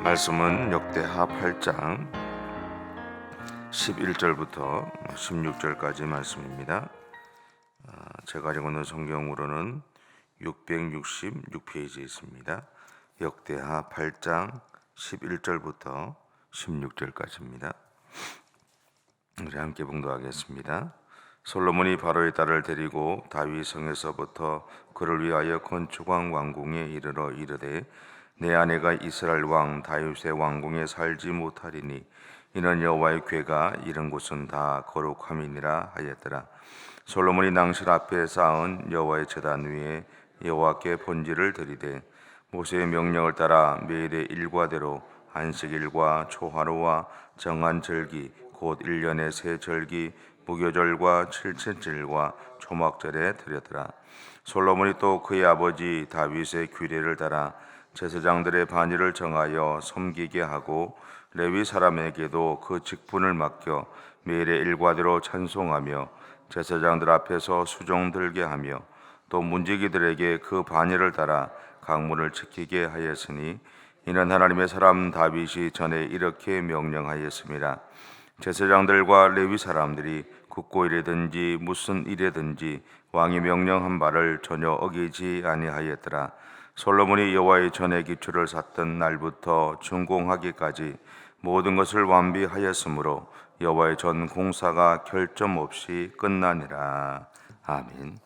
말씀은 역대하 8장 11절부터 16절까지 말씀입니다. 제가 가지고 있는 성경으로는 666페이지에 있습니다. 역대하 8장 11절부터 16절까지입니다. 우리 함께 봉독하겠습니다. 솔로몬이 바로의 딸을 데리고 다윗 성에서부터 그를 위하여 건축한 왕궁에 이르러 이르되 내 아내가 이스라엘 왕 다윗의 왕궁에 살지 못하리니 이는 여호와의 궤가 이른 곳은 다 거룩함이니라 하였더라. 솔로몬이 낭실 앞에 쌓은 여호와의 제단 위에 여호와께 번제를 드리되 모세의 명령을 따라 매일의 일과대로 안식일과 초하루와 정한 절기 곧 1년의 세 절기 무교절과 칠칠절과 초막절에 드렸더라. 솔로몬이 또 그의 아버지 다윗의 규례를 따라 제사장들의 반일을 정하여 섬기게 하고 레위 사람에게도 그 직분을 맡겨 매일의 일과대로 찬송하며 제사장들 앞에서 수종 들게 하며 또 문지기들에게 그 반일을 따라 강문을 지키게 하였으니 이는 하나님의 사람 다윗이 전에 이렇게 명령하였습니다. 제사장들과 레위 사람들이 굳고 일에든지 무슨 일에든지 왕이 명령한 바를 전혀 어기지 아니하였더라. 솔로몬이 여호와의 전의 기초를 샀던 날부터 준공하기까지 모든 것을 완비하였으므로 여호와의 전 공사가 결점 없이 끝나니라. 아멘.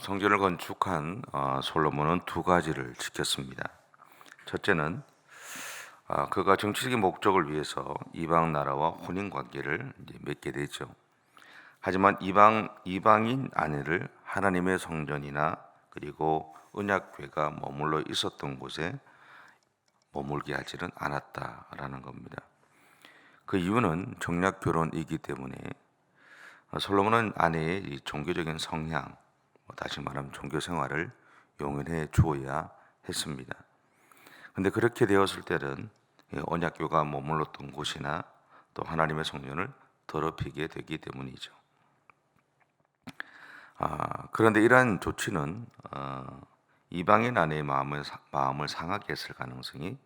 성전을 건축한 솔로몬은 두 가지를 지켰습니다. 첫째는 그가 정치적인 목적을 위해서 이방 나라와 혼인 관계를 맺게 되죠. 하지만 이방인 아내를 하나님의 성전이나 그리고 언약궤가 머물러 있었던 곳에 머물게 하지는 않았다라는 겁니다. 그 이유는 정략 결혼이기 때문에 솔로몬은 아내의 이 종교적인 성향, 다시 말하면 종교 생활을 용인해 주어야 했습니다. 그런데 그렇게 되었을 때는 언약궤가 머물렀던 곳이나 또 하나님의 성전을 더럽히게 되기 때문이죠. 그런데 이러한 조치는 이방인 아내의 마음을 상하게 했을 가능성이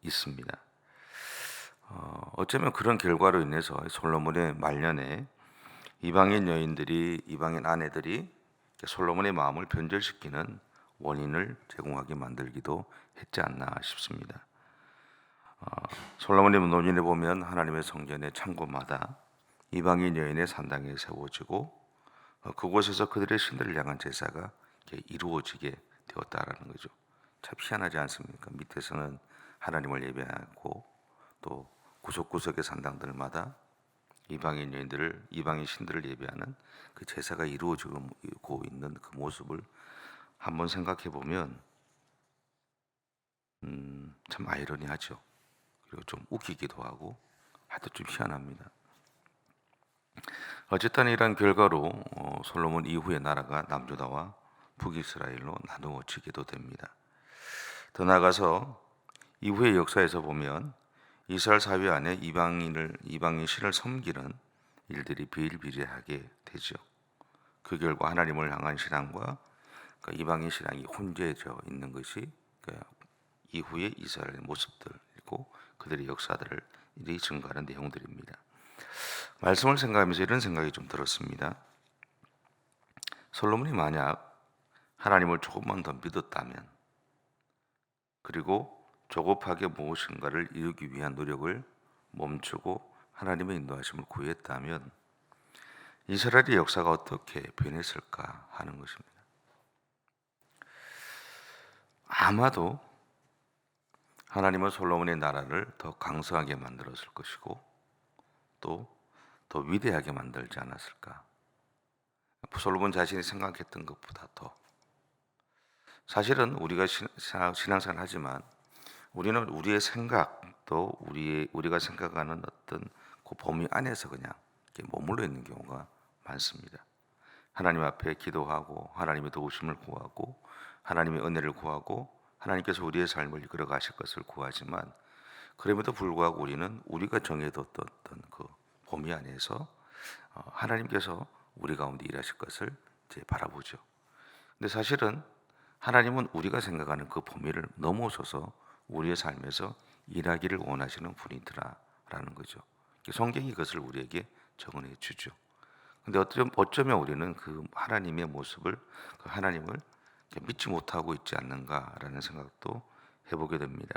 있습니다. 어쩌면 그런 결과로 인해서 솔로몬의 말년에 이방인 아내들이 솔로몬의 마음을 변절시키는 원인을 제공하게 만들기도 했지 않나 싶습니다. 솔로몬의 논인에 보면 하나님의 성전의 창고마다 이방인 여인의 산당이 세워지고 그곳에서 그들의 신들을 향한 제사가 이루어지게 되었다라는 거죠. 참 희한하지 않습니까? 밑에서는 하나님을 예배하고 또 구석구석의 산당들마다 이방인 신들을 예배하는 그 제사가 이루어지고 있는 그 모습을 한번 생각해 보면 참 아이러니하죠. 그리고 좀 웃기기도 하고 하여튼 좀 희한합니다. 어쨌든 이런 결과로 솔로몬 이후의 나라가 남유다와 북이스라엘로 나누어지기도 됩니다. 더 나아가서 이후의 역사에서 보면 이스라엘 사회 안에 이방인 신을 섬기는 일들이 비일비재하게 되죠. 그 결과 하나님을 향한 신앙과 이방인 신앙이 혼재져 있는 것이 이후의 이스라엘의 모습들이고 그들의 역사들이 증가하는 내용들입니다. 말씀을 생각하면서 이런 생각이 좀 들었습니다. 솔로몬이 만약 하나님을 조금만 더 믿었다면, 그리고 조급하게 무엇인가를 이루기 위한 노력을 멈추고 하나님의 인도하심을 구했다면 이스라엘의 역사가 어떻게 변했을까 하는 것입니다. 아마도 하나님은 솔로몬의 나라를 더 강성하게 만들었을 것이고 또 더 위대하게 만들지 않았을까. 솔로몬 자신이 생각했던 것보다 더. 사실은 우리가 신앙생활을 하지만 우리는 우리의 생각 또 우리가 생각하는 어떤 그 범위 안에서 그냥 이렇게 머물러 있는 경우가 많습니다. 하나님 앞에 기도하고 하나님의 도우심을 구하고 하나님의 은혜를 구하고 하나님께서 우리의 삶을 이끌어 가실 것을 구하지만 그럼에도 불구하고 우리는 우리가 정해뒀던 그 범위 안에서 하나님께서 우리 가운데 일하실 것을 이제 바라보죠. 근데 사실은 하나님은 우리가 생각하는 그 범위를 넘어서서 우리의 삶에서 일하기를 원하시는 분이더라라는 거죠. 성경이 그것을 우리에게 적어내 주죠. 근데 어쩌면 우리는 그 하나님의 모습을, 그 하나님을 믿지 못하고 있지 않는가라는 생각도 해보게 됩니다.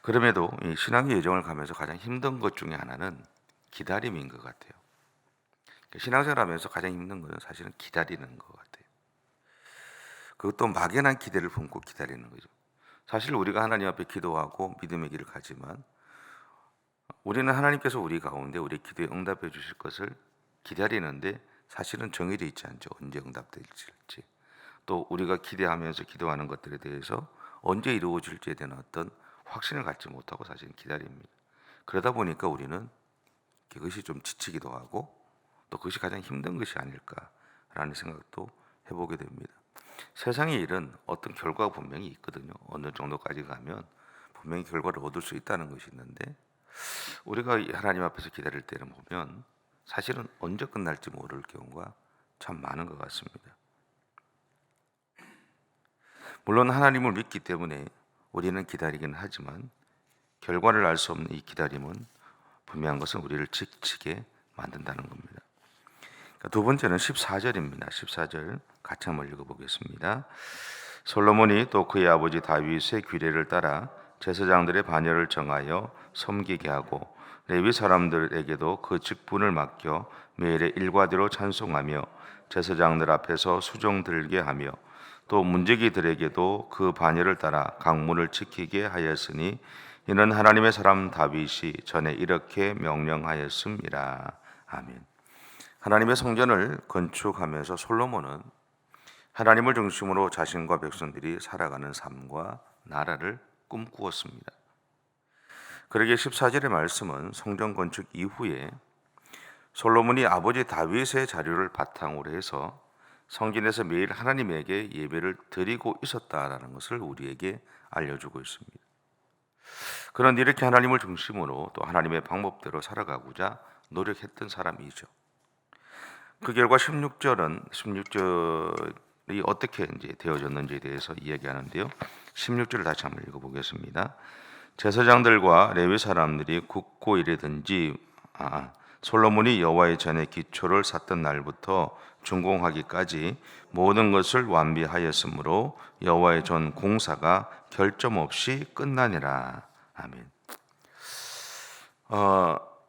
그럼에도 이 신앙의 여정을 가면서 가장 힘든 것 중에 하나는 기다림인 것 같아요. 신앙생활하면서 가장 힘든 것은 사실은 기다리는 것 같아요. 그것도 막연한 기대를 품고 기다리는 거죠. 사실 우리가 하나님 앞에 기도하고 믿음의 길을 가지만 우리는 하나님께서 우리 가운데 우리 기도에 응답해 주실 것을 기다리는데 사실은 정해져 있지 않죠. 언제 응답될지. 또 우리가 기대하면서 기도하는 것들에 대해서 언제 이루어질지에 대한 어떤 확신을 갖지 못하고 사실은 기다립니다. 그러다 보니까 우리는 그것이 좀 지치기도 하고 또 그것이 가장 힘든 것이 아닐까라는 생각도 해보게 됩니다. 세상의 일은 어떤 결과가 분명히 있거든요. 어느 정도까지 가면 분명히 결과를 얻을 수 있다는 것이 있는데 우리가 하나님 앞에서 기다릴 때는 보면 사실은 언제 끝날지 모를 경우가 참 많은 것 같습니다. 물론 하나님을 믿기 때문에 우리는 기다리기는 하지만 결과를 알 수 없는 이 기다림은 분명한 것은 우리를 지치게 만든다는 겁니다. 두 번째는 14절입니다. 14절 같이 한번 읽어보겠습니다. 솔로몬이 또 그의 아버지 다윗의 규례를 따라 제사장들의 반열을 정하여 섬기게 하고 레위 사람들에게도 그 직분을 맡겨 매일의 일과대로 찬송하며 제사장들 앞에서 수종 들게 하며 또 문제기들에게도 그 반열을 따라 강문을 지키게 하였으니 이는 하나님의 사람 다윗이 전에 이렇게 명령하였음이라. 아멘. 하나님의 성전을 건축하면서 솔로몬은 하나님을 중심으로 자신과 백성들이 살아가는 삶과 나라를 꿈꾸었습니다. 그러기에 14절의 말씀은 성전 건축 이후에 솔로몬이 아버지 다윗의 자료를 바탕으로 해서 성전에서 매일 하나님에게 예배를 드리고 있었다라는 것을 우리에게 알려주고 있습니다. 그런데 이렇게 하나님을 중심으로 또 하나님의 방법대로 살아가고자 노력했던 사람이죠. 그 결과 16절이 어떻게 이제 되어졌는지에 대해서 이야기하는데요. 16절을 다시 한번 읽어보겠습니다. 제사장들과 레위 사람들이 굳고 이르든지 솔로몬이 여호와의 전에 기초를 샀던 날부터 준공하기까지 모든 것을 완비하였으므로 여호와의 전 공사가 결점 없이 끝나니라. 아멘.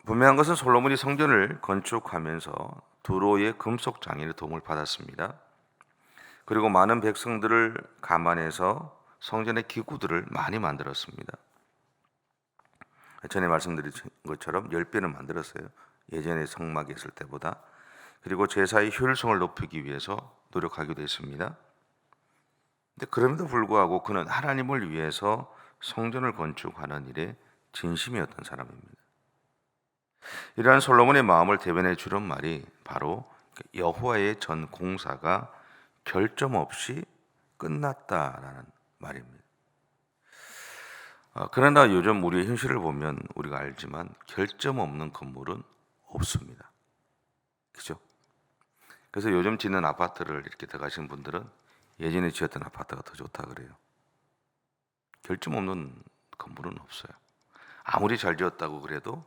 분명한 것은 솔로몬이 성전을 건축하면서 두로의 금속 장인의 도움을 받았습니다. 그리고 많은 백성들을 감안해서 성전의 기구들을 많이 만들었습니다. 전에 말씀드린 것처럼 10배는 만들었어요. 예전에 성막에 있을 때보다. 그리고 제사의 효율성을 높이기 위해서 노력하기도 했습니다. 근데 그럼에도 불구하고 그는 하나님을 위해서 성전을 건축하는 일에 진심이었던 사람입니다. 이러한 솔로몬의 마음을 대변해 주는 말이 바로 여호와의 전 공사가 결점 없이 끝났다라는 말입니다. 그러나 요즘 우리의 현실을 보면 우리가 알지만 결점 없는 건물은 없습니다. 그죠? 그래서 요즘 짓는 아파트를 이렇게 들어가시는 분들은 예전에 지었던 아파트가 더 좋다 그래요. 결점 없는 건물은 없어요. 아무리 잘 지었다고 그래도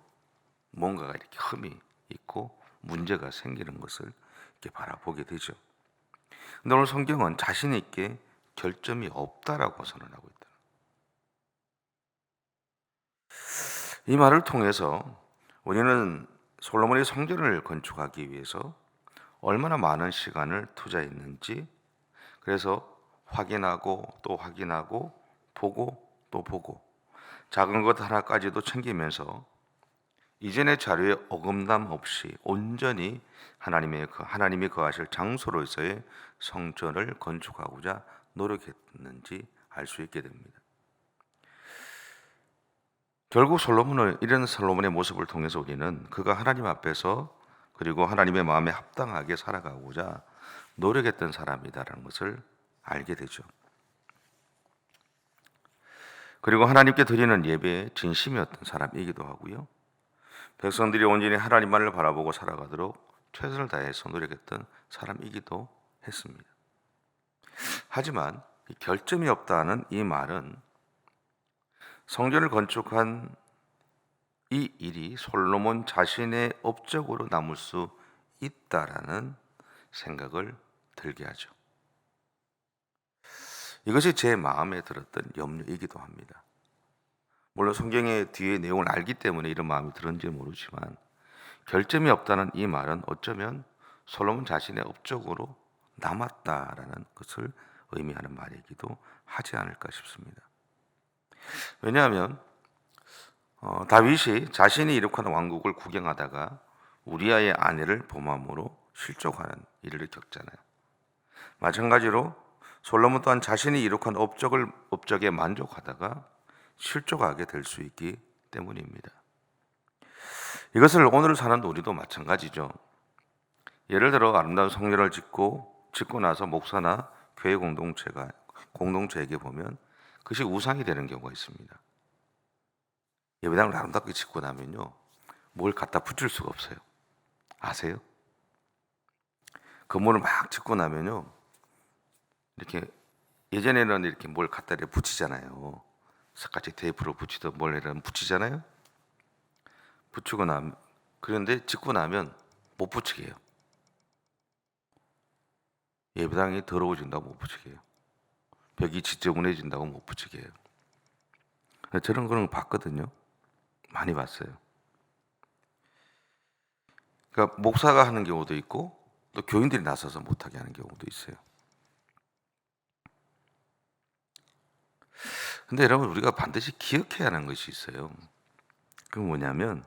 뭔가가 이렇게 흠이 있고 문제가 생기는 것을 이렇게 바라보게 되죠. 근데 오늘 성경은 자신 있게 결점이 없다라고 선언하고 있다. 이 말을 통해서 우리는 솔로몬이 성전을 건축하기 위해서 얼마나 많은 시간을 투자했는지, 그래서 확인하고 또 확인하고 보고 또 보고 작은 것 하나까지도 챙기면서 이전의 자료에 어긋남 없이 온전히 하나님이 거하실 장소로서의 성전을 건축하고자 노력했는지 알 수 있게 됩니다. 결국 이런 솔로몬의 모습을 통해서 우리는 그가 하나님 앞에서 그리고 하나님의 마음에 합당하게 살아가고자 노력했던 사람이다라는 것을 알게 되죠. 그리고 하나님께 드리는 예배에 진심이었던 사람이기도 하고요. 백성들이 온전히 하나님만을 바라보고 살아가도록 최선을 다해서 노력했던 사람이기도 했습니다. 하지만 이 결점이 없다는 이 말은 성전을 건축한 이 일이 솔로몬 자신의 업적으로 남을 수 있다라는 생각을 들게 하죠. 이것이 제 마음에 들었던 염려이기도 합니다. 물론 성경의 뒤에 내용을 알기 때문에 이런 마음이 들었는지 모르지만 결점이 없다는 이 말은 어쩌면 솔로몬 자신의 업적으로 남았다라는 것을 의미하는 말이기도 하지 않을까 싶습니다. 왜냐하면 다윗이 자신이 이룩한 왕국을 구경하다가 우리아의 아내를 범함으로 실족하는 일을 겪잖아요. 마찬가지로 솔로몬 또한 자신이 이룩한 업적에 만족하다가 실족하게 될 수 있기 때문입니다. 이것을 오늘 사는 우리도 마찬가지죠. 예를 들어 아름다운 성전을 짓고 나서 목사나 교회 공동체에게 보면 그것이 우상이 되는 경우가 있습니다. 예배당을 아름답게 짓고 나면요, 뭘 갖다 붙일 수가 없어요. 아세요? 건물을 막 짓고 나면요, 이렇게 예전에는 이렇게 뭘 갖다 붙이잖아요. 석가지 테이프로 붙이든 뭘 이런 붙이잖아요. 붙이고 나면, 그런데 짓고 나면 못 붙이게 해요. 예배당이 더러워진다고 못 붙이게 해요. 벽이 지저분해진다고 못 붙이게 해요. 저런 거는 봤거든요. 많이 봤어요. 그러니까 목사가 하는 경우도 있고 또 교인들이 나서서 못하게 하는 경우도 있어요. 근데 여러분, 우리가 반드시 기억해야 하는 것이 있어요. 그건 뭐냐면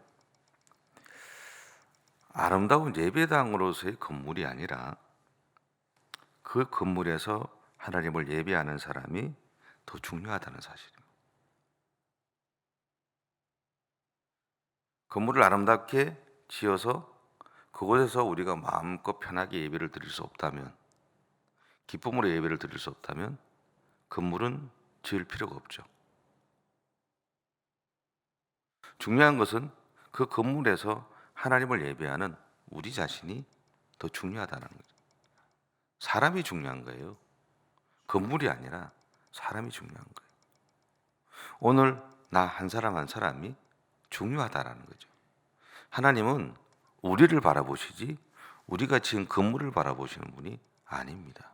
아름다운 예배당으로서의 건물이 아니라 그 건물에서 하나님을 예배하는 사람이 더 중요하다는 사실입니다. 건물을 아름답게 지어서 그곳에서 우리가 마음껏 편하게 예배를 드릴 수 없다면, 기쁨으로 예배를 드릴 수 없다면 건물은 지을 필요가 없죠. 중요한 것은 그 건물에서 하나님을 예배하는 우리 자신이 더 중요하다는 거죠. 사람이 중요한 거예요. 건물이 아니라 사람이 중요한 거예요. 오늘 나 한 사람 한 사람이 중요하다라는 거죠. 하나님은 우리를 바라보시지 우리가 지은 건물을 바라보시는 분이 아닙니다.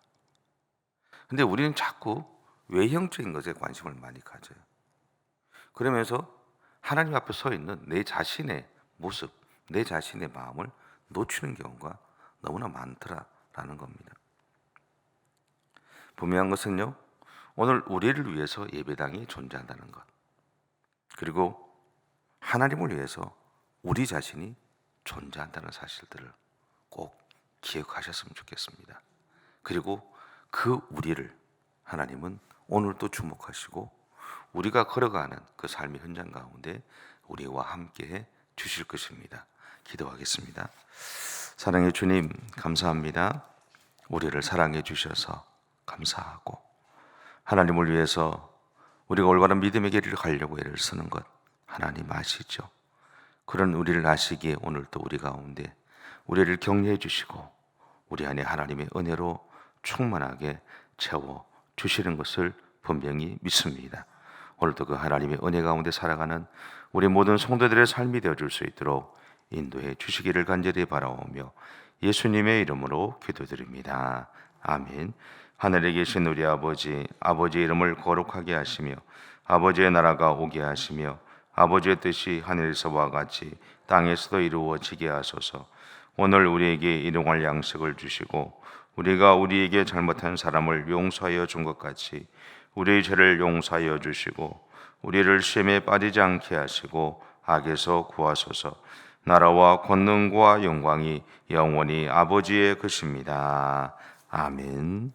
근데 우리는 자꾸 외형적인 것에 관심을 많이 가져요. 그러면서 하나님 앞에 서 있는 내 자신의 모습, 내 자신의 마음을 놓치는 경우가 너무나 많더라라는 겁니다. 분명한 것은요, 오늘 우리를 위해서 예배당이 존재한다는 것, 그리고 하나님을 위해서 우리 자신이 존재한다는 사실들을 꼭 기억하셨으면 좋겠습니다. 그리고 그 우리를 하나님은 오늘도 주목하시고 우리가 걸어가는 그 삶의 현장 가운데 우리와 함께해 주실 것입니다. 기도하겠습니다. 사랑의 주님, 감사합니다. 우리를 사랑해 주셔서 감사하고 하나님을 위해서 우리가 올바른 믿음의 길을 가려고 애를 쓰는 것 하나님 아시죠? 그런 우리를 아시기에 오늘도 우리 가운데 우리를 격려해 주시고 우리 안에 하나님의 은혜로 충만하게 채워 주시는 것을 분명히 믿습니다. 오늘도 그 하나님의 은혜 가운데 살아가는 우리 모든 성도들의 삶이 되어줄 수 있도록 인도해 주시기를 간절히 바라오며 예수님의 이름으로 기도드립니다. 아멘. 하늘에 계신 우리 아버지, 아버지의 이름을 거룩하게 하시며 아버지의 나라가 오게 하시며 아버지의 뜻이 하늘에서와 같이 땅에서도 이루어지게 하소서. 오늘 우리에게 일용할 양식을 주시고 우리가 우리에게 잘못한 사람을 용서하여 준 것 같이 우리의 죄를 용서하여 주시고 우리를 시험에 빠지지 않게 하시고 악에서 구하소서. 나라와 권능과 영광이 영원히 아버지의 것입니다. 아멘.